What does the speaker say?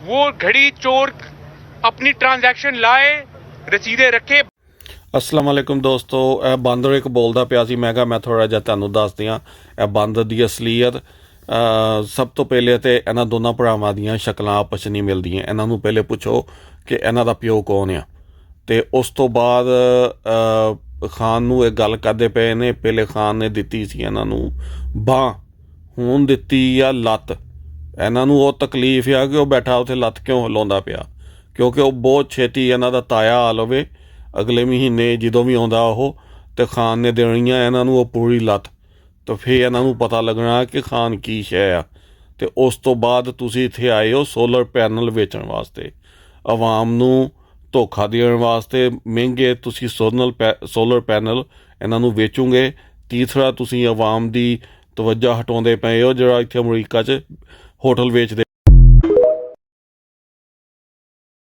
वो घड़ी चोर अपनी ट्रांजैक्शन लाए, रसीदे रखे। ਅਸਲਾਮ ਵਾਲੇਕੁਮ ਦੋਸਤੋ, ਇਹ ਬਾਂਦਰ ਇੱਕ ਬੋਲਦਾ ਪਿਆ ਸੀ। ਮੈਂ ਕਿਹਾ ਮੈਂ ਥੋੜ੍ਹਾ ਜਿਹਾ ਤੁਹਾਨੂੰ ਦੱਸ ਦਿਆਂ ਇਹ ਬਾਂਦਰ ਦੀ ਅਸਲੀਅਤ। ਸਭ ਤੋਂ ਪਹਿਲੇ ਤਾਂ ਇਹਨਾਂ ਦੋਨਾਂ ਭਰਾਵਾਂ ਦੀਆਂ ਸ਼ਕਲਾਂ ਆਪਸ 'ਚ ਨਹੀਂ ਮਿਲਦੀਆਂ। ਇਹਨਾਂ ਨੂੰ ਪਹਿਲੇ ਪੁੱਛੋ ਕਿ ਇਹਨਾਂ ਦਾ ਪਿਓ ਕੌਣ ਆ, ਅਤੇ ਉਸ ਤੋਂ ਬਾਅਦ ਖਾਨ ਨੂੰ ਇਹ ਗੱਲ ਕਰਦੇ ਪਏ ਨੇ। ਪਹਿਲੇ ਖਾਨ ਨੇ ਦਿੱਤੀ ਸੀ ਇਹਨਾਂ ਨੂੰ ਬਾਂਹ, ਹੁਣ ਦਿੱਤੀ ਆ ਲੱਤ। ਇਹਨਾਂ ਨੂੰ ਉਹ ਤਕਲੀਫ ਆ ਕਿ ਉਹ ਬੈਠਾ ਉੱਥੇ ਲੱਤ ਕਿਉਂ ਹਿਲਾਉਂਦਾ ਪਿਆ, ਕਿਉਂਕਿ ਉਹ ਬਹੁਤ ਛੇਤੀ ਇਹਨਾਂ ਦਾ ਤਾਇਆ ਆ ਲਵੇ ਅਗਲੇ ਮਹੀਨੇ ਜਦੋਂ ਵੀ ਆਉਂਦਾ ਉਹ, ਅਤੇ ਖਾਨ ਨੇ ਦੇਣੀ ਆ ਇਹਨਾਂ ਨੂੰ ਉਹ ਪੂਰੀ ਲੱਤ। ਤਾਂ ਫਿਰ ਇਹਨਾਂ ਨੂੰ ਪਤਾ ਲੱਗਣਾ ਕਿ ਖਾਨ ਕੀ ਸ਼ੈ ਆ। ਅਤੇ ਉਸ ਤੋਂ ਬਾਅਦ ਤੁਸੀਂ ਇੱਥੇ ਆਏ ਹੋ ਸੋਲਰ ਪੈਨਲ ਵੇਚਣ ਵਾਸਤੇ, ਆਵਾਮ ਨੂੰ ਧੋਖਾ ਦੇਣ ਵਾਸਤੇ। ਮਹਿੰਗੇ ਤੁਸੀਂ ਸੋਲਰ ਪੈਨਲ ਇਹਨਾਂ ਨੂੰ ਵੇਚੋਗੇ। ਤੀਸਰਾ, ਤੁਸੀਂ ਆਵਾਮ ਦੀ ਤਵੱਜਾ ਹਟਾਉਂਦੇ ਪਏ ਹੋ ਜਿਹੜਾ ਇੱਥੇ ਅਮਰੀਕਾ 'ਚ ਹੋਟਲ ਵੇਚਦੇ।